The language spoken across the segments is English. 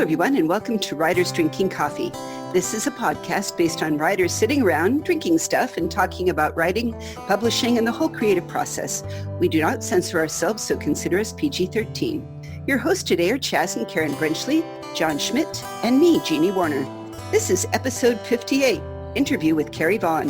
everyone, and welcome to Writers Drinking Coffee. This is a podcast based on writers sitting around, drinking stuff, and talking about writing, publishing, and the whole creative process. We do not censor ourselves, so consider us PG-13. Your hosts today are Chaz and Karen Brenchley, John Schmidt, and me, Jeannie Warner. This is episode 58, Interview with Carrie Vaughn.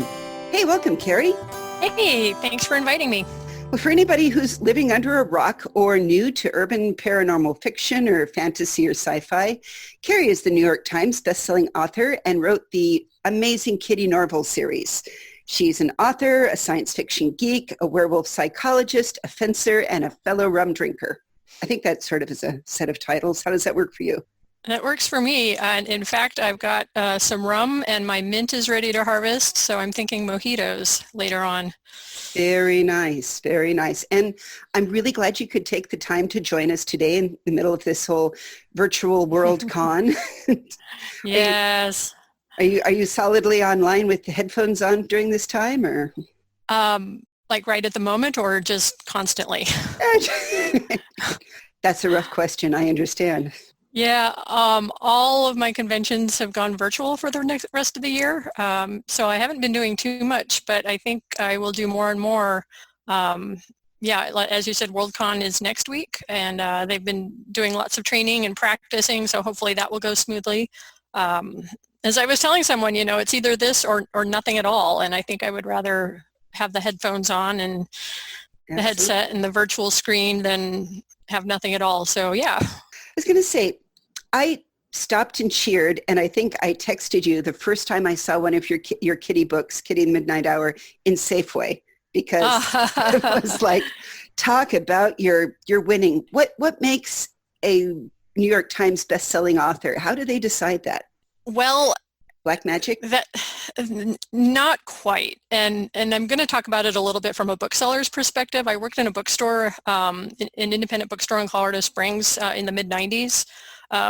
Hey, welcome, Carrie. Hey, thanks for inviting me. Well, for anybody who's living under a rock or new to urban paranormal fiction or fantasy or sci-fi, Carrie is the New York Times bestselling author and wrote the amazing Kitty Norval series. She's an author, a science fiction geek, a werewolf psychologist, a fencer, and a fellow rum drinker. I think that sort of is a set of titles. How does that work for you? That works for me. And in fact, I've got some rum and my mint is ready to harvest, so I'm thinking mojitos later on. Very nice, very nice. And I'm really glad you could take the time to join us today in the middle of this whole virtual world con. Yes. Are you solidly online with the headphones on during this time, or? Like right at the moment, or just constantly? That's a rough question. I understand. Yeah, all of my conventions have gone virtual for the rest of the year, so I haven't been doing too much, but I think I will do more and more. Yeah, as you said, WorldCon is next week, and they've been doing lots of training and practicing, so hopefully that will go smoothly. As I was telling someone, you know, it's either this or nothing at all, and I think I would rather have the headphones on and the headset and the virtual screen than have nothing at all, so yeah. I was going to say, I stopped and cheered, and I think I texted you the first time I saw one of your kitty books, Kitty in the Midnight Hour, in Safeway, because it was like, talk about your winning. What makes a New York Times bestselling author? How do they decide that? Well, Black magic? That not quite, and I'm going to talk about it a little bit from a bookseller's perspective. I worked in a bookstore, an independent bookstore in Colorado Springs in the mid-90s,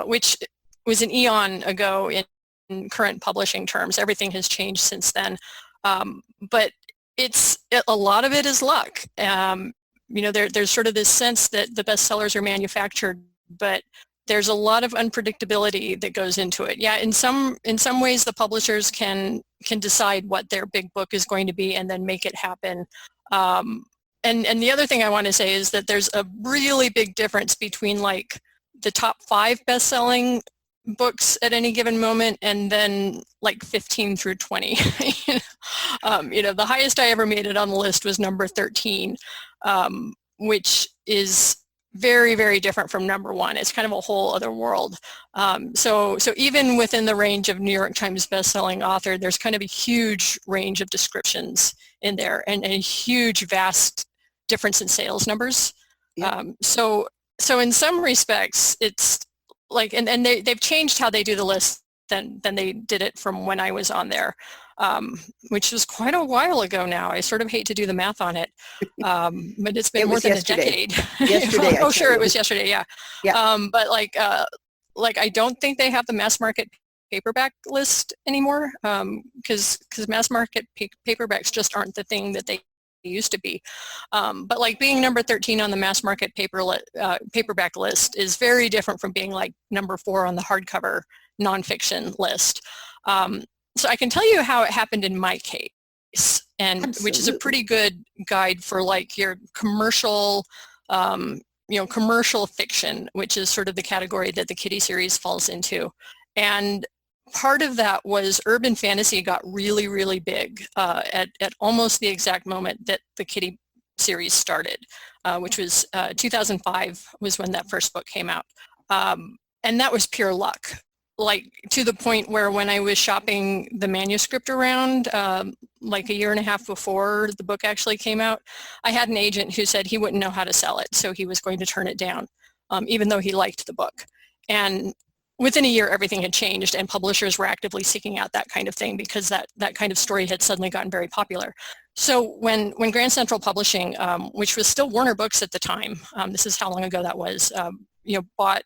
which was an eon ago in current publishing terms. Everything has changed since then, but a lot of it is luck. You know, there's sort of this sense that the bestsellers are manufactured, but there's a lot of unpredictability that goes into it. Yeah, in some ways the publishers can decide what their big book is going to be and then make it happen. And the other thing I want to say is that there's a really big difference between like the top 5 best-selling books at any given moment and then like 15 through 20. You know, the highest I ever made it on the list was number 13, which is very, very different from number 1. It's kind of a whole other world. So even within the range of New York Times bestselling author, there's kind of a huge range of descriptions in there and a huge, vast difference in sales numbers. Yeah. So in some respects, it's like, and they've changed how they do the list than they did it from when I was on there, which was quite a while ago now. I sort of hate to do the math on it, but it's been more than yesterday. A decade. Yesterday. Oh, sure, it was yesterday, yeah. But like I don't think they have the mass market paperback list anymore, because mass market paperbacks just aren't the thing that they used to be. But like being number 13 on the mass market paperback list is very different from being like number 4 on the hardcover nonfiction list. So I can tell you how it happened in my case, and Absolutely. Which is a pretty good guide for like your commercial, commercial fiction, which is sort of the category that the Kitty series falls into. And part of that was urban fantasy got really, really big at almost the exact moment that the Kitty series started, which was 2005 was when that first book came out. And that was pure luck, like to the point where when I was shopping the manuscript around, like a year and a half before the book actually came out, I had an agent who said he wouldn't know how to sell it, so he was going to turn it down, even though he liked the book. And within a year, everything had changed, and publishers were actively seeking out that kind of thing because that kind of story had suddenly gotten very popular. So when Grand Central Publishing, which was still Warner Books at the time, this is how long ago that was, bought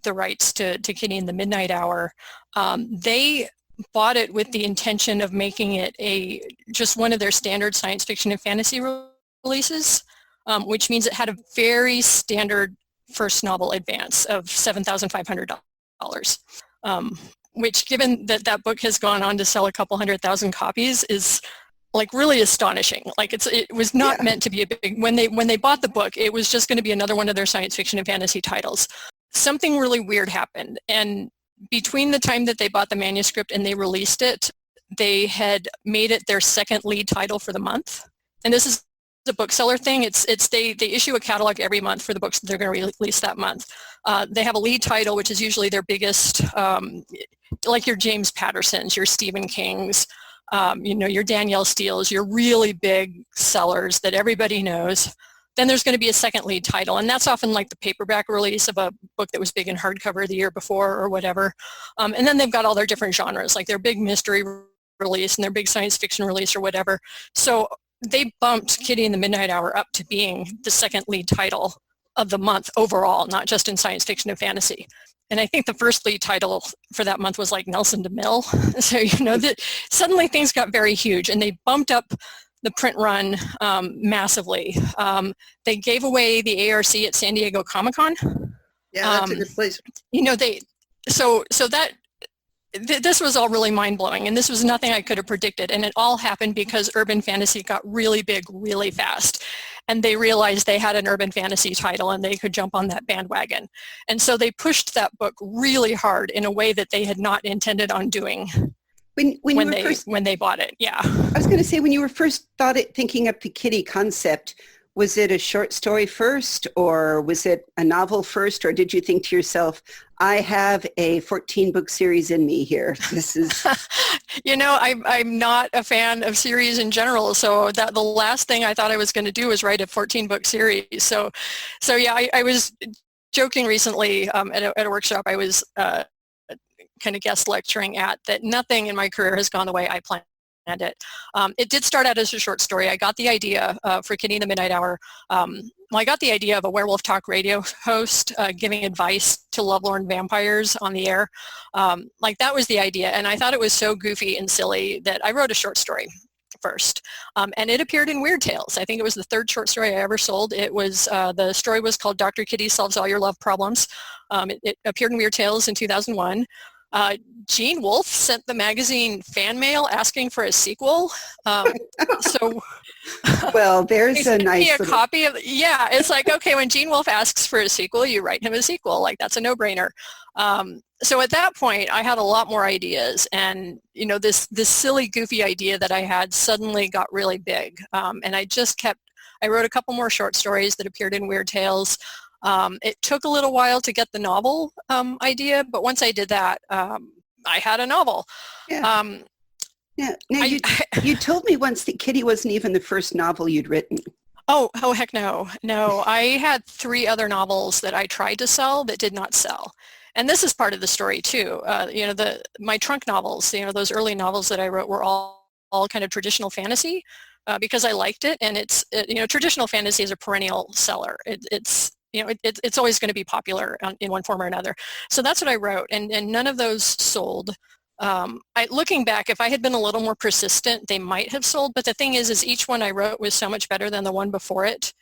the rights to Kitty in the Midnight Hour, they bought it with the intention of making it just one of their standard science fiction and fantasy releases, which means it had a very standard first novel advance of $7,500. Which, given that that book has gone on to sell a couple 100,000 copies, is like really astonishing. Like it was not meant to be a big, when they bought the book, it was just going to be another one of their science fiction and fantasy titles. Something really weird happened. And between the time that they bought the manuscript and they released it, they had made it their second lead title for the month. And this is the bookseller thing. They issue a catalog every month for the books that they're going to release that month. They have a lead title, which is usually their biggest, like your James Pattersons, your Stephen Kings, your Danielle Steeles, your really big sellers that everybody knows. Then there's going to be a second lead title, and that's often like the paperback release of a book that was big in hardcover the year before or whatever. And then they've got all their different genres, like their big mystery release and their big science fiction release or whatever. So they bumped Kitty in the Midnight Hour up to being the second lead title of the month overall, not just in science fiction and fantasy. And I think the first lead title for that month was like Nelson DeMille. So, that suddenly things got very huge, and they bumped up the print run massively. They gave away the ARC at San Diego Comic-Con. Yeah, that's a good place. This was all really mind-blowing, and this was nothing I could have predicted, and it all happened because urban fantasy got really big really fast, and they realized they had an urban fantasy title and they could jump on that bandwagon. And so they pushed that book really hard in a way that they had not intended on doing when they bought it. Yeah. I was going to say, when you were first thinking up the Kitty concept, was it a short story first, or was it a novel first, or did you think to yourself, I have a 14-book series in me here? This is... I'm not a fan of series in general, so that the last thing I thought I was going to do was write a 14-book series. So yeah, I was joking recently at a workshop I was kind of guest lecturing at, that nothing in my career has gone the way I planned it. It did start out as a short story. I got the idea for Kitty in the Midnight Hour. I got the idea of a werewolf talk radio host giving advice to lovelorn vampires on the air. That was the idea, and I thought it was so goofy and silly that I wrote a short story first, and it appeared in Weird Tales. I think it was the third short story I ever sold. It was the story was called Dr. Kitty Solves All Your Love Problems. It appeared in Weird Tales in 2001. Gene Wolfe sent the magazine fan mail asking for a sequel. Well, there's a nice copy of. Yeah, it's like, okay, when Gene Wolfe asks for a sequel, you write him a sequel. Like, that's a no-brainer. So at that point, I had a lot more ideas, and this silly, goofy idea that I had suddenly got really big. And I wrote a couple more short stories that appeared in Weird Tales. It took a little while to get the novel idea, but once I did that, I had a novel. Yeah. Now, you told me once that Kitty wasn't even the first novel you'd written. Oh, heck no. No, I had 3 other novels that I tried to sell that did not sell. And this is part of the story too. My trunk novels, those early novels that I wrote were all kind of traditional fantasy because I liked it. And traditional fantasy is a perennial seller. It's always going to be popular in one form or another. So that's what I wrote, and none of those sold. Looking back, if I had been a little more persistent, they might have sold. But the thing is each one I wrote was so much better than the one before it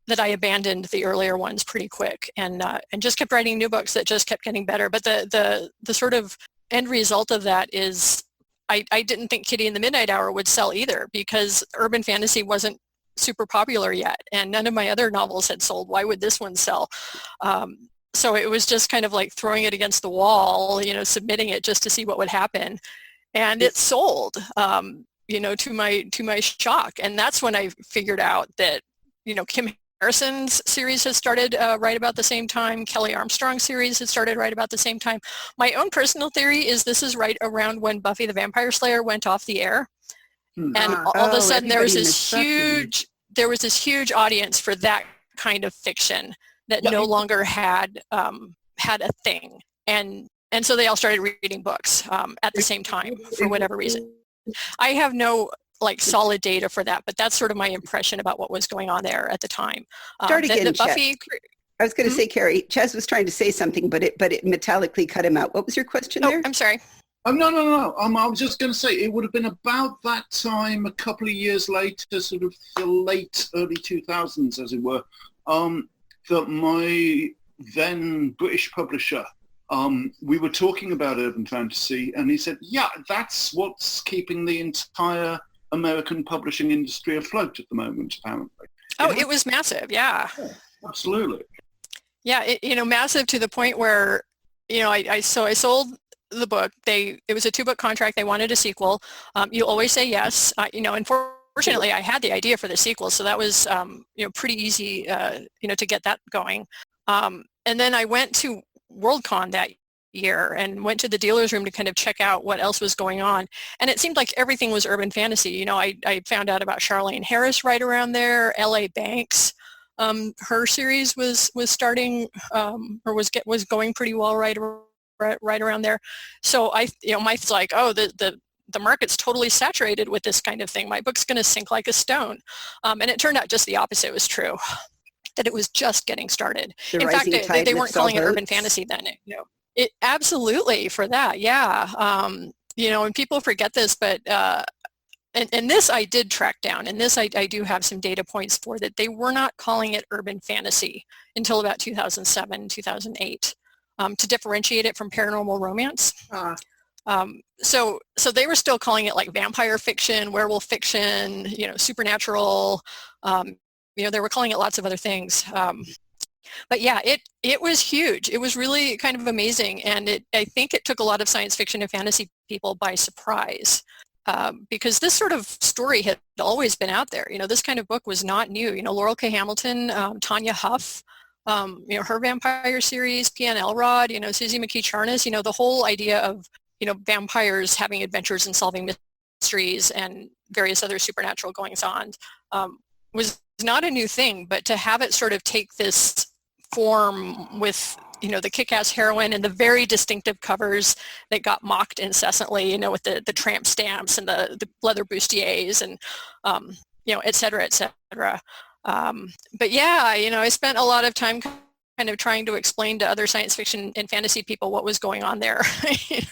that I abandoned the earlier ones pretty quick, and just kept writing new books that just kept getting better. But the sort of end result of that is I didn't think Kitty in the Midnight Hour would sell either, because urban fantasy wasn't super popular yet, and none of my other novels had sold. Why would this one sell? So it was just kind of like throwing it against the wall, submitting it just to see what would happen, and it sold. To my shock, and that's when I figured out that Kim Harrison's series had started right about the same time. Kelly Armstrong's series had started right about the same time. My own personal theory is this is right around when Buffy the Vampire Slayer went off the air. And all of a sudden there was this huge audience for that kind of fiction that no longer had a thing, and so they all started reading books at the same time for whatever reason. I have no solid data for that, but that's sort of my impression about what was going on there at the time. Start again, Buffy. I was going to say, Carrie, Chaz was trying to say something, but it metallically cut him out. What was your question there? I'm sorry. No. I was just going to say it would have been about that time, a couple of years later, sort of the late early 2000s, as it were, that my then British publisher we were talking about urban fantasy, and he said, yeah, that's what's keeping the entire American publishing industry afloat at the moment, apparently. Oh, it was massive, yeah. Absolutely. Yeah, massive to the point where, I sold the book. It was a 2-book contract. They wanted a sequel. You always say yes. And fortunately, I had the idea for the sequel, so that was, pretty easy, to get that going. And then I went to Worldcon that year and went to the dealer's room to kind of check out what else was going on. And it seemed like everything was urban fantasy. I found out about Charlene Harris right around there, L.A. Banks. Her series was starting or was going pretty well right around there. So Mike's like, oh, the market's totally saturated with this kind of thing. My book's going to sink like a stone. And it turned out just the opposite was true, that it was just getting started. In fact, they weren't calling it urban fantasy then. It absolutely for that. Yeah. And people forget this, but and this I did track down, and this I do have some data points for, that they were not calling it urban fantasy until about 2007, 2008, to differentiate it from paranormal romance. So they were still calling it like vampire fiction, werewolf fiction, supernatural. They were calling it lots of other things. But yeah, it was huge. It was really kind of amazing, and I think it took a lot of science fiction and fantasy people by surprise. Because this sort of story had always been out there. This kind of book was not new. Laurel K. Hamilton, Tanya Huff, her vampire series, P.N. Elrod, Susie McKee Charnas, the whole idea of, vampires having adventures and solving mysteries and various other supernatural goings-on was not a new thing, but to have it sort of take this form with the kick-ass heroine and the very distinctive covers that got mocked incessantly, with the tramp stamps and the leather bustiers and, et cetera, et cetera. But yeah, I spent a lot of time kind of trying to explain to other science fiction and fantasy people what was going on there,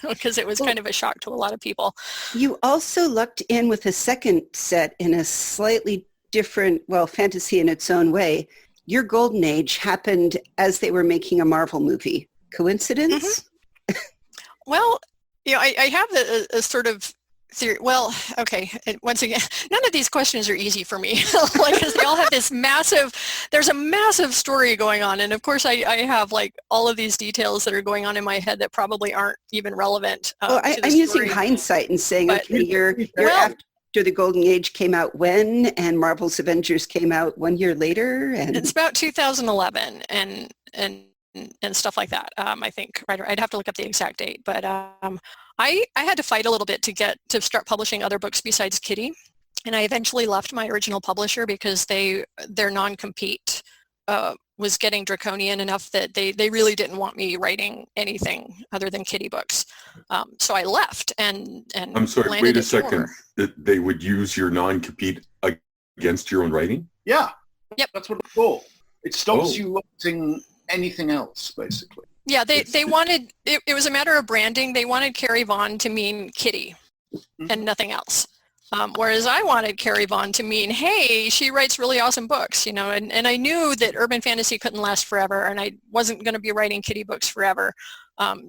because it was kind of a shock to a lot of people. You also lucked in with a second set in a slightly different, fantasy in its own way. Your golden age happened as they were making a Marvel movie. Coincidence? Mm-hmm. Well, I have a sort of theory. Well, okay. Once again, none of these questions are easy for me, because they all have this there's a massive story going on. And of course, I have like all of these details that are going on in my head that probably aren't even relevant. I'm using hindsight and saying, okay, you're after the Golden Age came out when, and Marvel's Avengers came out 1 year later, and it's about 2011 and stuff like that. I think, right? I'd have to look up the exact date, but I had to fight a little bit to start publishing other books besides Kitty, and I eventually left my original publisher because their non-compete was getting draconian enough that they really didn't want me writing anything other than Kitty books. So I left and I'm sorry, wait a second. That they would use your non-compete against your own writing? Yeah. Yep. That's what it's for. It stops you writing anything else, basically. Yeah, they wanted, it was a matter of branding. They wanted Carrie Vaughn to mean Kitty and nothing else. Whereas I wanted Carrie Vaughn to mean, hey, she writes really awesome books, and I knew that urban fantasy couldn't last forever, and I wasn't going to be writing Kitty books forever.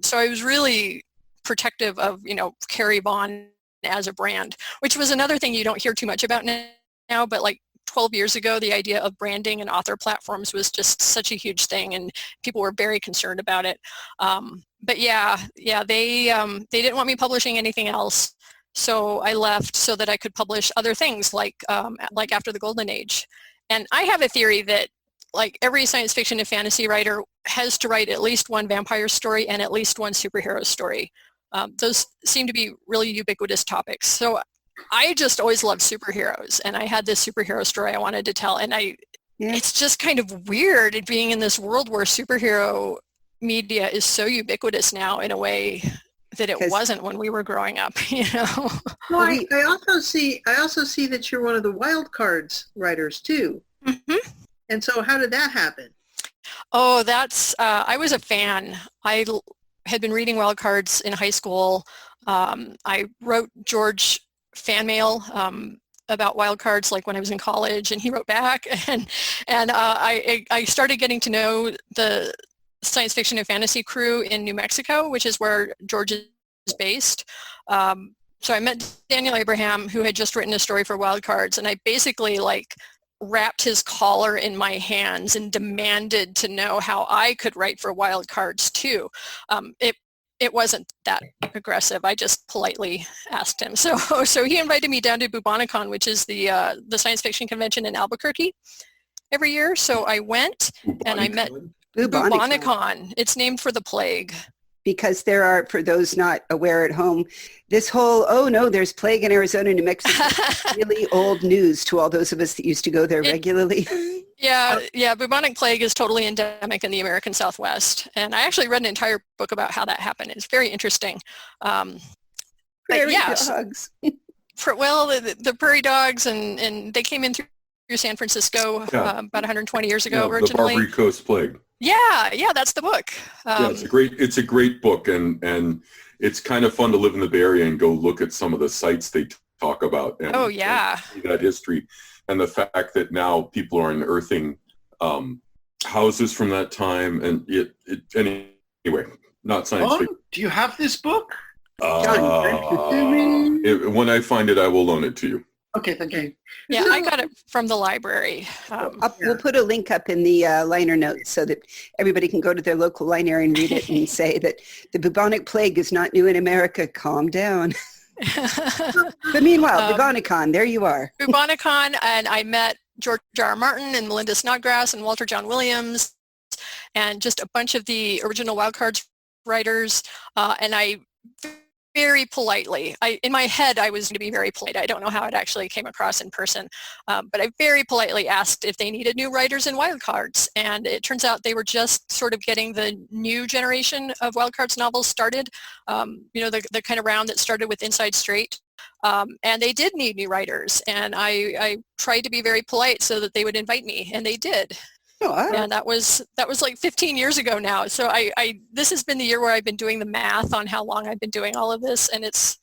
So I was really protective of, Carrie Vaughn as a brand, which was another thing you don't hear too much about now, but like 12 years ago, the idea of branding and author platforms was just such a huge thing, and people were very concerned about it. But yeah, they didn't want me publishing anything else. So I left so that I could publish other things like After the Golden Age. And I have a theory that like every science fiction and fantasy writer has to write at least one vampire story and at least one superhero story. Those seem to be really ubiquitous topics. So I just always loved superheroes, and I had this superhero story I wanted to tell. And it's just kind of weird being in this world where superhero media is so ubiquitous now in a way that it wasn't when we were growing up, Well, I also see that you're one of the wild cards writers too. Mm-hmm. And so how did that happen? Oh, that's, I was a fan. I had been reading wild cards in high school. I wrote George fan mail about wild cards like when I was in college, and he wrote back, and I started getting to know the science fiction and fantasy crew in New Mexico, which is where George is based. So I met Daniel Abraham, who had just written a story for Wildcards, and I basically like wrapped his collar in my hands and demanded to know how I could write for Wildcards too. It wasn't that aggressive. I just politely asked him. So he invited me down to Bubonicon, which is the science fiction convention in Albuquerque every year. So I went and I met Bubonicon. It's named for the plague. Because there are, for those not aware at home, this whole, oh no, there's plague in Arizona, New Mexico, really old news to all those of us that used to go there regularly. Yeah, bubonic plague is totally endemic in the American Southwest. And I actually read an entire book about how that happened. It's very interesting. Prairie dogs. The prairie dogs, and they came in through San Francisco about 120 years ago originally. The Barbary Coast Plague. Yeah, that's the book. It's a great book, and it's kind of fun to live in the Bay Area and go look at some of the sites they talk about. And, and see that history, and the fact that now people are unearthing houses from that time, and anyway, not science fiction. Do you have this book? When I find it, I will loan it to you. Okay, thank you. Yeah, I got it from the library. We'll put a link up in the liner notes so that everybody can go to their local library and read it and say that the bubonic plague is not new in America. Calm down. But meanwhile, Bubonicon, there you are. Bubonicon, and I met George R. R. Martin and Melinda Snodgrass and Walter John Williams and just a bunch of the original Wildcards writers, and I very politely, in my head I was going to be very polite. I don't know how it actually came across in person, but I very politely asked if they needed new writers in Wildcards, and it turns out they were just sort of getting the new generation of Wildcards novels started, the kind of round that started with Inside Straight, and they did need new writers, and I tried to be very polite so that they would invite me, and they did. And that was like 15 years ago now. So this has been the year where I've been doing the math on how long I've been doing all of this, and it's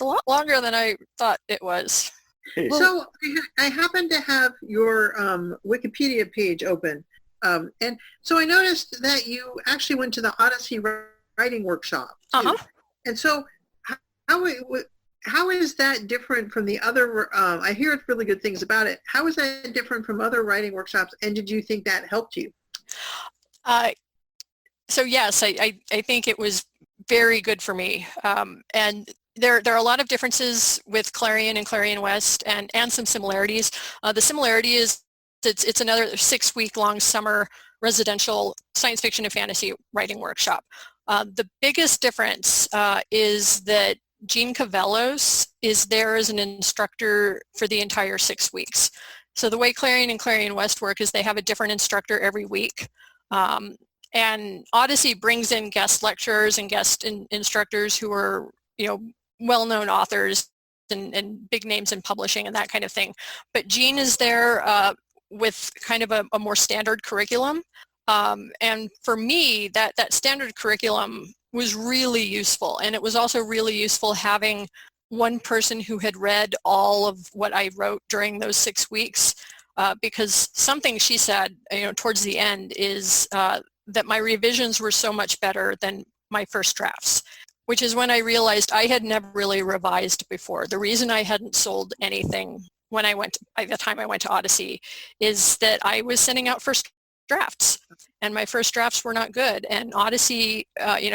a lot longer than I thought it was. So I happen to have your Wikipedia page open, and so I noticed that you actually went to the Odyssey writing workshop. And so how is that different from the other, I hear really good things about it. How is that different from other writing workshops, and did you think that helped you? So yes, I think it was very good for me. And there are a lot of differences with Clarion and Clarion West, and some similarities. The similarity is it's another 6-week-long summer residential science fiction and fantasy writing workshop. The biggest difference is that Jean Cavellos is there as an instructor for the entire 6 weeks. So the way Clarion and Clarion West work is they have a different instructor every week. And Odyssey brings in guest lecturers and guest instructors who are, well-known authors and big names in publishing and that kind of thing. But Jean is there with kind of a more standard curriculum. And for me, that standard curriculum was really useful, and it was also really useful having one person who had read all of what I wrote during those 6 weeks, because something she said, towards the end is that my revisions were so much better than my first drafts, which is when I realized I had never really revised before. The reason I hadn't sold anything by the time I went to Odyssey is that I was sending out first drafts, and my first drafts were not good. And Odyssey,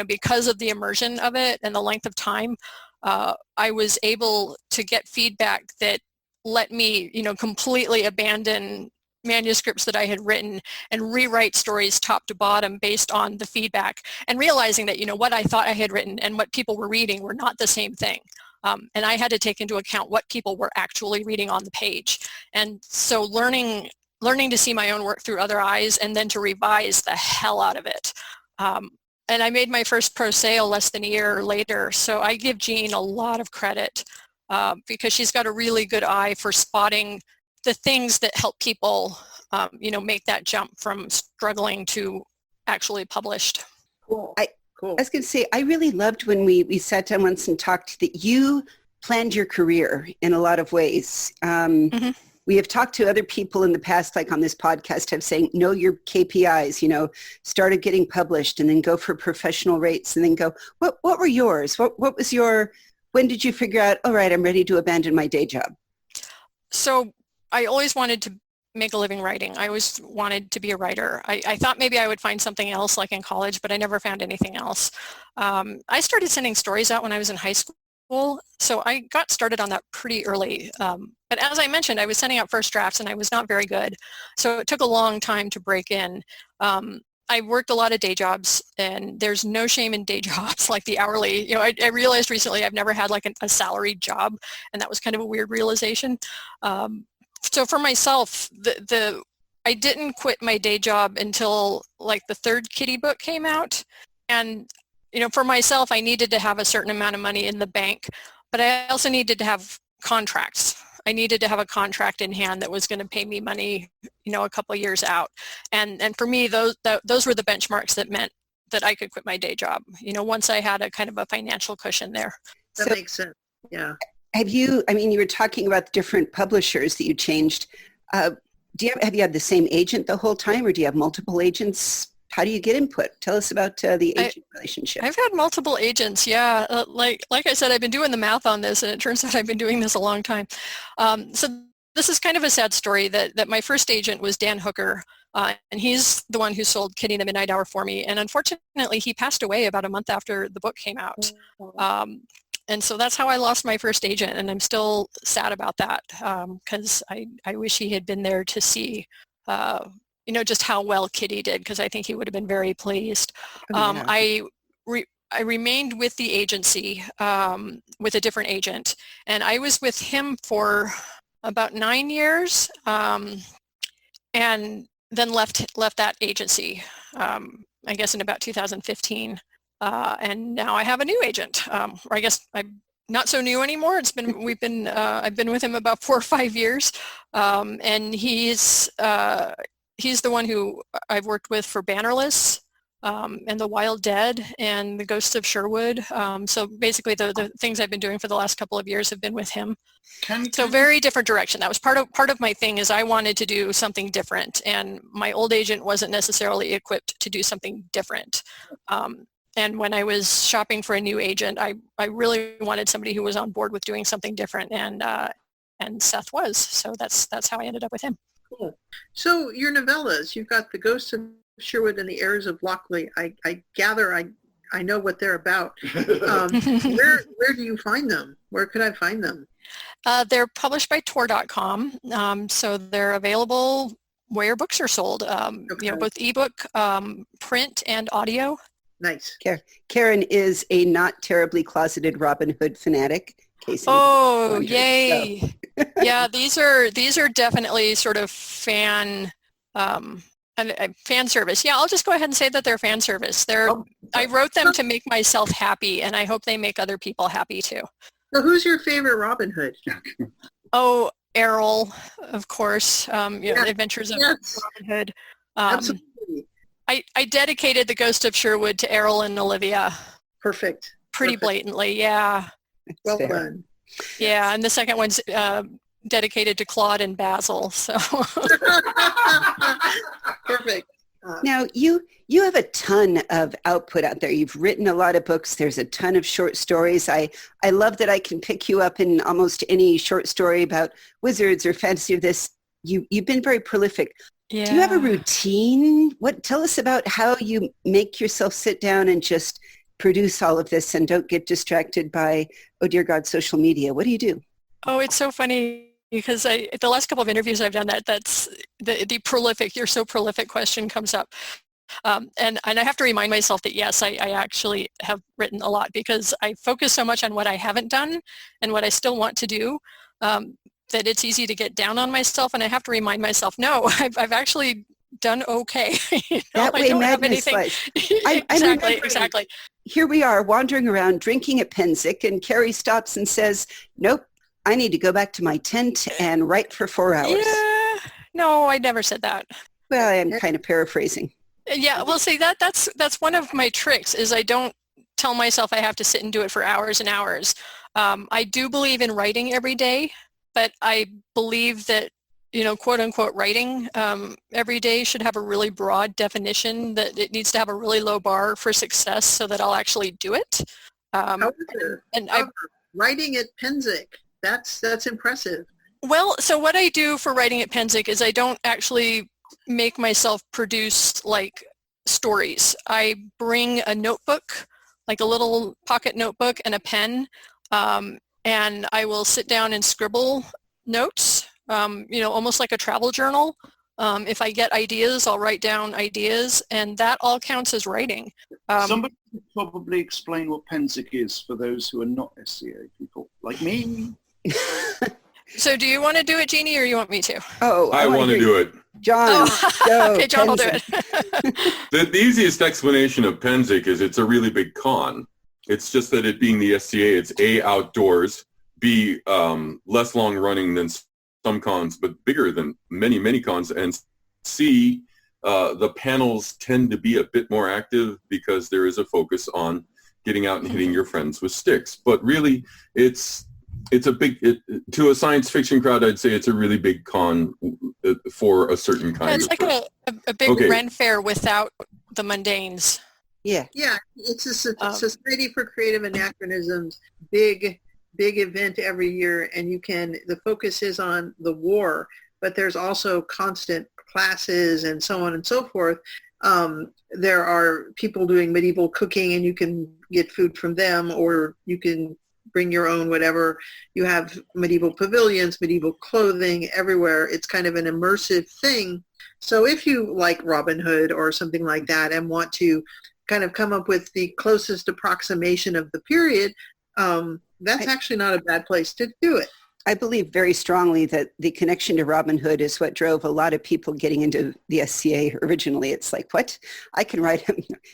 because of the immersion of it and the length of time, I was able to get feedback that let me, completely abandon manuscripts that I had written and rewrite stories top to bottom based on the feedback, and realizing that, what I thought I had written and what people were reading were not the same thing. And I had to take into account what people were actually reading on the page. And so learning to see my own work through other eyes and then to revise the hell out of it. And I made my first pro sale less than a year later. So I give Jean a lot of credit because she's got a really good eye for spotting the things that help people, make that jump from struggling to actually published. Cool. I was going to say, I really loved when we sat down once and talked that you planned your career in a lot of ways. we have talked to other people in the past, like on this podcast, have saying, know your KPIs, started getting published and then go for professional rates and then go, what were yours? What was when did you figure out, all right, I'm ready to abandon my day job? So I always wanted to make a living writing. I always wanted to be a writer. I thought maybe I would find something else like in college, but I never found anything else. I started sending stories out when I was in high school, so I got started on that pretty early. But as I mentioned, I was sending out first drafts and I was not very good. So it took a long time to break in. I worked a lot of day jobs, and there's no shame in day jobs like the hourly. I realized recently I've never had like a salaried job, and that was kind of a weird realization. So for myself, I didn't quit my day job until like the third Kitty book came out. And, for myself, I needed to have a certain amount of money in the bank, but I also needed to have contracts. I needed to have a contract in hand that was going to pay me money, a couple of years out. And for me, those were the benchmarks that meant that I could quit my day job, once I had a kind of a financial cushion there. That makes sense. Yeah. You were talking about the different publishers that you changed. Have you had the same agent the whole time, or do you have multiple agents? How do you get input? Tell us about the agent relationship. I've had multiple agents, yeah. Like I said, I've been doing the math on this, and it turns out I've been doing this a long time. So this is kind of a sad story that my first agent was Dan Hooker, and he's the one who sold Kitty and the Midnight Hour for me. And unfortunately, he passed away about a month after the book came out. And so that's how I lost my first agent, and I'm still sad about that because I wish he had been there to see, just how well Kitty did, because I think he would have been very pleased. I remained with the agency with a different agent, and I was with him for about 9 years, and then left that agency, I guess in about 2015. And now I have a new agent, or I guess I'm not so new anymore. I've been with him about 4 or 5 years, and he's the one who I've worked with for Bannerless, and The Wild Dead, and The Ghosts of Sherwood. So basically, the things I've been doing for the last couple of years have been with him. Very different direction. That was part of my thing, is I wanted to do something different, and my old agent wasn't necessarily equipped to do something different. And when I was shopping for a new agent, I really wanted somebody who was on board with doing something different, and Seth was. So that's how I ended up with him. Cool. So your novellas, you've got The Ghosts of Sherwood and The Heirs of Lockleigh. I gather I know what they're about. Where do you find them? Where could I find them? They're published by Tor.com, so they're available where books are sold. Both ebook, print, and audio. Nice. Karen is a not terribly closeted Robin Hood fanatic. Oh, yay! Yeah, these are definitely sort of fan service. Yeah, I'll just go ahead and say that they're fan service. I wrote them to make myself happy, and I hope they make other people happy too. So who's your favorite Robin Hood? Oh, Errol, of course. The Adventures of Robin Hood. Absolutely. I dedicated The Ghost of Sherwood to Errol and Olivia. Perfect. Pretty blatantly, yeah. Well done. Yeah, and the second one's dedicated to Claude and Basil. So perfect. Now you have a ton of output out there. You've written a lot of books. There's a ton of short stories. I love that I can pick you up in almost any short story about wizards or fantasy of this. You've been very prolific. Yeah. Do you have a routine? Tell us about how you make yourself sit down and just produce all of this and don't get distracted by, oh dear God, social media. What do you do? Oh, it's so funny because the last couple of interviews I've done, that's the prolific, you're so prolific question comes up. And I have to remind myself that yes, I actually have written a lot because I focus so much on what I haven't done and what I still want to do, that it's easy to get down on myself, and I have to remind myself, no, I've actually done okay. That way, madness lies. Exactly. Here we are wandering around drinking at Penzic, and Carrie stops and says, nope, I need to go back to my tent and write for 4 hours. Yeah, no, I never said that. Well, I'm kind of paraphrasing. Yeah, well, see, that's one of my tricks is I don't tell myself I have to sit and do it for hours and hours. I do believe in writing every day, but I believe that quote unquote writing every day should have a really broad definition, that it needs to have a really low bar for success so that I'll actually do it. However, writing at Penzic, that's impressive. Well, so what I do for writing at Penzic is I don't actually make myself produce like stories. I bring a notebook, like a little pocket notebook and a pen, and I will sit down and scribble notes, almost like a travel journal. If I get ideas, I'll write down ideas, and that all counts as writing. Somebody could probably explain what Penzic is for those who are not SCA people, like me. So do you want to do it, Jeannie, or you want me to? Oh, I want to do it. John, go. Okay, John will do it. The easiest explanation of Penzic is it's a really big con. It's just that it being the SCA, it's A, outdoors, B, less long running than some cons, but bigger than many, many cons, and C, the panels tend to be a bit more active because there is a focus on getting out and hitting your friends with sticks. But really, it's a big, to a science fiction crowd, I'd say it's a really big con for a certain kind of. It's like a big Ren fair without the mundanes. Yeah, it's a Society for Creative Anachronisms, big event every year, and the focus is on the war, but there's also constant classes and so on and so forth. There are people doing medieval cooking, and you can get food from them, or you can bring your own whatever. You have medieval pavilions, medieval clothing everywhere. It's kind of an immersive thing. So if you like Robin Hood or something like that and want to kind of come up with the closest approximation of the period, that's actually not a bad place to do it. I believe very strongly that the connection to Robin Hood is what drove a lot of people getting into the SCA originally. It's like, what? I can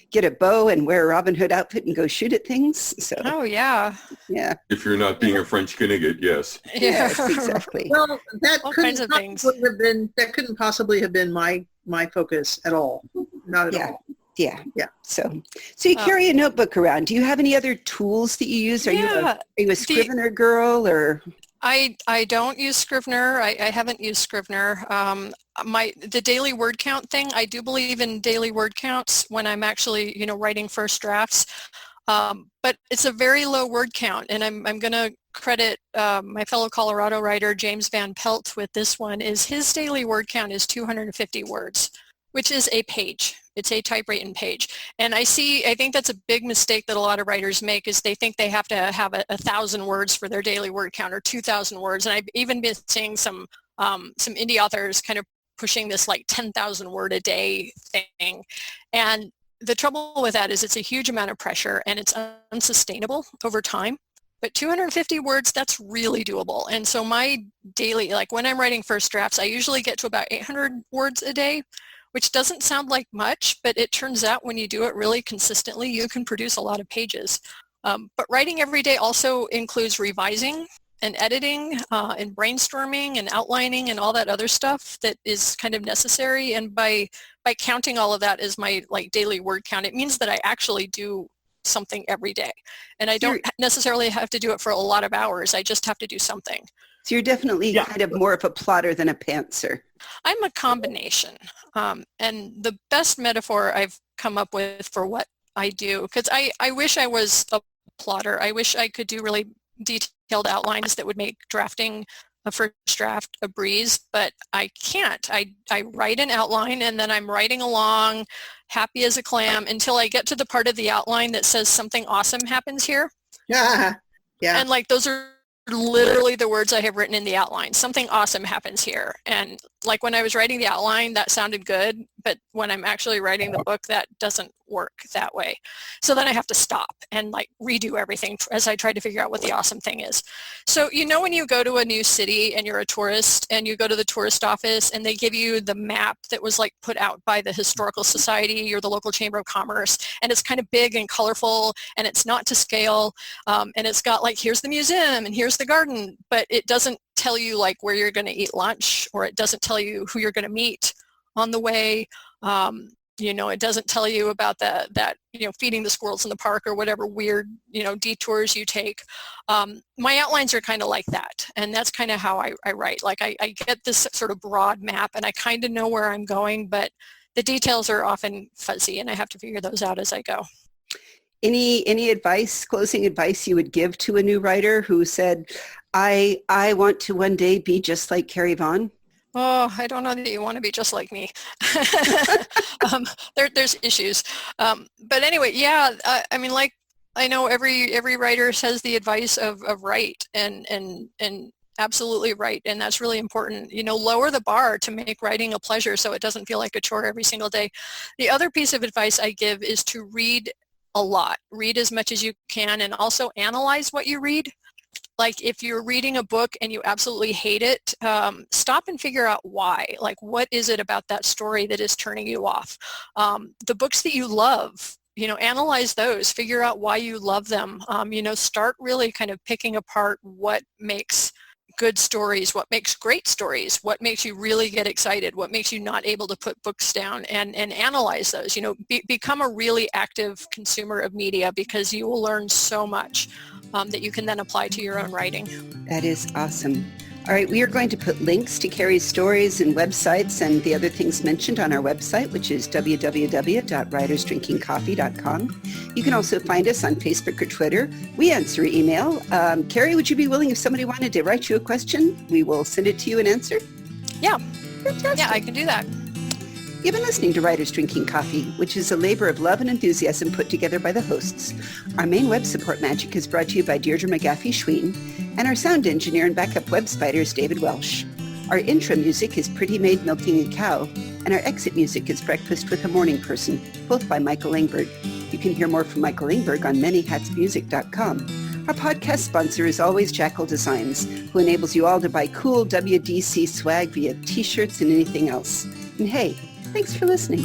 get a bow and wear a Robin Hood outfit and go shoot at things. So. Oh, yeah. Yeah. If you're not being a French Knigget, yes. Yes, exactly. Well, that all kinds of things. Couldn't possibly have been my focus at all. Not at all. Yeah. So you carry a notebook around. Do you have any other tools that you use? Are you a Scrivener girl or? I don't use Scrivener. I haven't used Scrivener. The daily word count thing, I do believe in daily word counts when I'm actually, writing first drafts. But it's a very low word count, and I'm going to credit my fellow Colorado writer James Van Pelt with this one. His daily word count is 250 words, which is a page. It's a typewritten page. And I think that's a big mistake that a lot of writers make, is they think they have to have 1,000 words for their daily word count, or 2,000 words. And I've even been seeing some indie authors kind of pushing this like 10,000 word a day thing. And the trouble with that is it's a huge amount of pressure, and it's unsustainable over time. But 250 words, that's really doable. And so my daily, like when I'm writing first drafts, I usually get to about 800 words a day, which doesn't sound like much, but it turns out when you do it really consistently, you can produce a lot of pages. But writing every day also includes revising and editing and brainstorming and outlining and all that other stuff that is kind of necessary. And by counting all of that as my daily word count, it means that I actually do something every day. And I don't necessarily have to do it for a lot of hours. I just have to do something. So you're definitely kind of more of a plotter than a pantser. I'm a combination. And the best metaphor I've come up with for what I do, because I wish I was a plotter. I wish I could do really detailed outlines that would make drafting a first draft a breeze, but I can't. I write an outline, and then I'm writing along, happy as a clam, until I get to the part of the outline that says something awesome happens here. Yeah. And those are literally the words I have written in the outline. Something awesome happens here. And like when I was writing the outline, that sounded good, but when I'm actually writing the book, that doesn't work that way. So then I have to stop and redo everything as I try to figure out what the awesome thing is. So when you go to a new city and you're a tourist and you go to the tourist office and they give you the map that was put out by the Historical Society or the local Chamber of Commerce, and it's kind of big and colorful and it's not to scale, and it's got here's the museum and here's the garden, but it doesn't tell you where you're going to eat lunch, or it doesn't tell you who you're going to meet on the way. It doesn't tell you about that feeding the squirrels in the park or whatever weird, detours you take. My outlines are kind of like that. And that's kind of how I write. Like I get this sort of broad map and I kind of know where I'm going, but the details are often fuzzy and I have to figure those out as I go. Any advice, closing advice you would give to a new writer who said, I want to one day be just like Carrie Vaughn? Oh, I don't know that you want to be just like me. There's issues. But anyway, yeah, I mean, like, I know every writer says the advice of write and absolutely right. And that's really important. Lower the bar to make writing a pleasure so it doesn't feel like a chore every single day. The other piece of advice I give is to read a lot. Read as much as you can and also analyze what you read. Like if you're reading a book and you absolutely hate it, stop and figure out why. Like what is it about that story that is turning you off? The books that you love, analyze those, figure out why you love them. Start really kind of picking apart what makes good stories, what makes great stories, what makes you really get excited, what makes you not able to put books down, and analyze those. Become a really active consumer of media because you will learn so much that you can then apply to your own writing. That is awesome. All right, we are going to put links to Carrie's stories and websites and the other things mentioned on our website, which is www.writersdrinkingcoffee.com. You can also find us on Facebook or Twitter. We answer email. Carrie, would you be willing, if somebody wanted to write you a question, we will send it to you and answer? Yeah. Fantastic. Yeah, I can do that. You've been listening to Writers Drinking Coffee, which is a labor of love and enthusiasm put together by the hosts. Our main web support magic is brought to you by Deirdre McGaffey-Schween, and our sound engineer and backup web spider is David Welsh. Our intro music is Pretty Maid Milking a Cow, and our exit music is Breakfast with a Morning Person, both by Michael Ingberg. You can hear more from Michael Ingberg on manyhatsmusic.com. Our podcast sponsor is always Jackal Designs, who enables you all to buy cool WDC swag via t-shirts and anything else. And hey, thanks for listening.